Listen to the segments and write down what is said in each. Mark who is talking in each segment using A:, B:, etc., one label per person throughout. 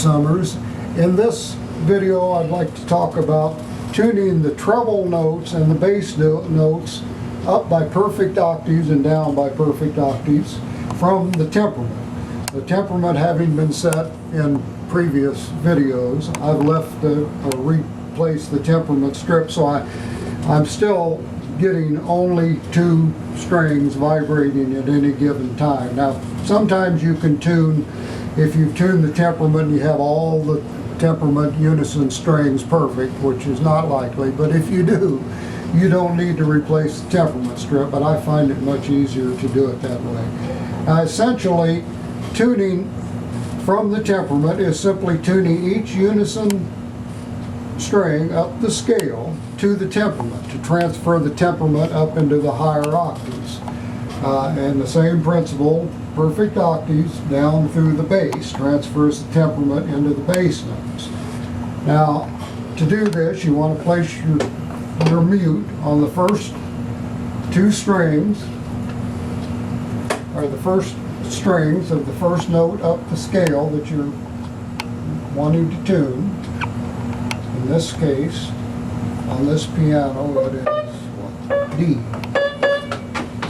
A: Summers. In this video I'd like to talk about tuning the treble notes and the bass notes up by perfect octaves and down by perfect octaves from the temperament. The temperament having been set in previous videos, I've left replaced the temperament strip, so I'm still getting only 2 strings vibrating at any given time. Now, sometimes you can tune, if you've tuned the temperament, you have all the temperament unison strings perfect, which is not likely, but if you do, you don't need to replace the temperament strip, but I find it much easier to do it that way. Essentially, tuning from the temperament is simply tuning each unison string up the scale to the temperament to transfer the temperament up into the higher octaves. And the same principle, perfect octaves down through the bass, transfers the temperament into the bass notes. Now, to do this, you want to place your mute on the first 2 strings, or the first strings of the first note up the scale that you're wanting to tune. In this case, on this piano, it is D.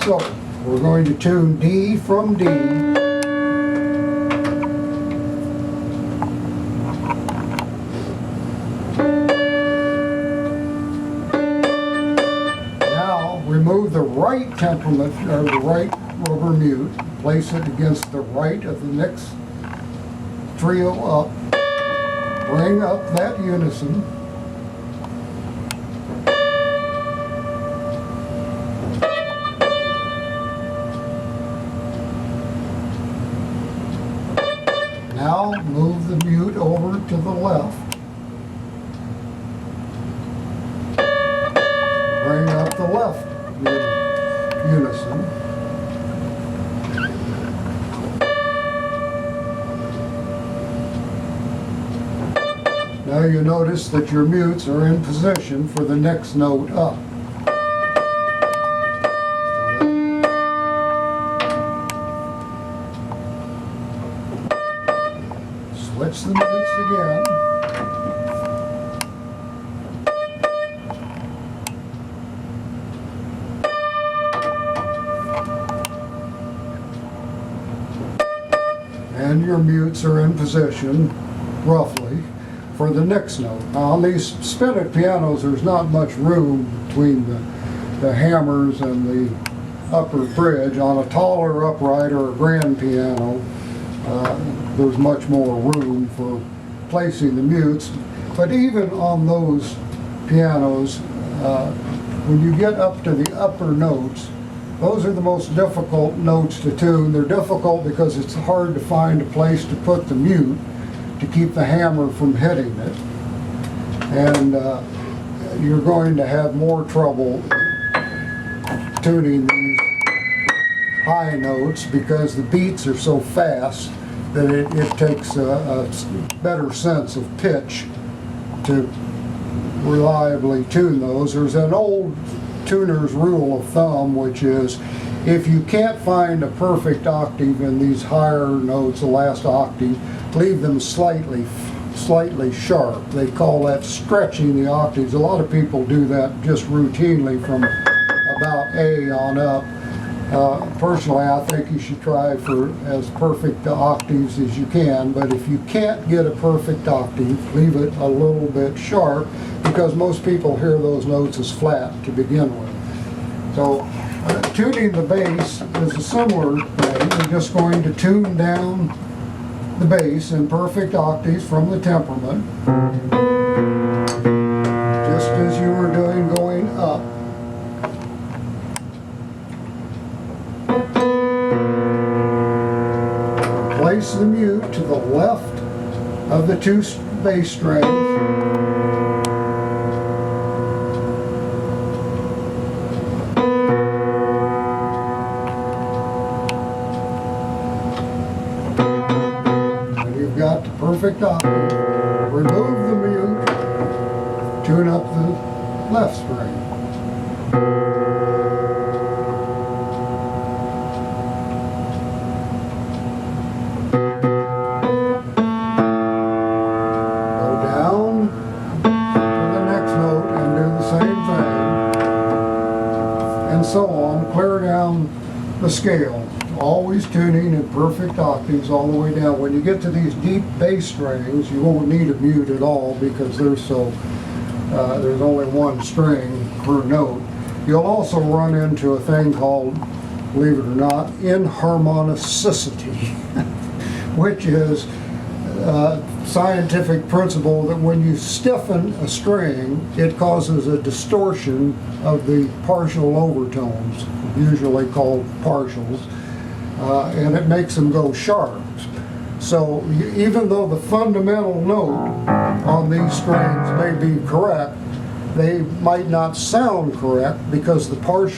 A: So, we're going to tune D from D. Now, remove the right temperament, or the right rubber mute, place it against the right of the next trio up, bring up that unison, now move the mute over to the left, bring up the left unison, now you notice that your mutes are in position for the next note up. Switch the mutes again. And your mutes are in position, roughly, for the next note. Now, on these spinet pianos, there's not much room between the hammers and the upper bridge. On a taller upright or a grand piano, there's much more room for placing the mutes. But even on those pianos, when you get up to the upper notes, those are the most difficult notes to tune. They're difficult because it's hard to find a place to put the mute to keep the hammer from hitting it. And you're going to have more trouble tuning these high notes because the beats are so fast that it takes a better sense of pitch to reliably tune those. There's an old tuner's rule of thumb, which is if you can't find a perfect octave in these higher notes, the last octave, leave them slightly sharp. They call that stretching the octaves. A lot of people do that just routinely from about A on up. Personally, I think you should try for as perfect octaves as you can, but if you can't get a perfect octave, leave it a little bit sharp, because most people hear those notes as flat to begin with. So tuning the bass is a similar thing. You're just going to tune down the bass in perfect octaves from the temperament, just as you were doing going up. Place the mute to the left of the 2 bass strings. And you've got the perfect octave. Remove the mute, tune up the left string. and so on, clear down the scale. Always tuning in perfect octaves all the way down. When you get to these deep bass strings, you won't need a mute at all because there's only one string per note. You'll also run into a thing called, believe it or not, inharmonicity, which is a scientific principle that when you stiffen a string, it causes a distortion of the partial overtones, usually called partials. And it makes them go sharp. So even though the fundamental note on these strings may be correct, they might not sound correct because the partial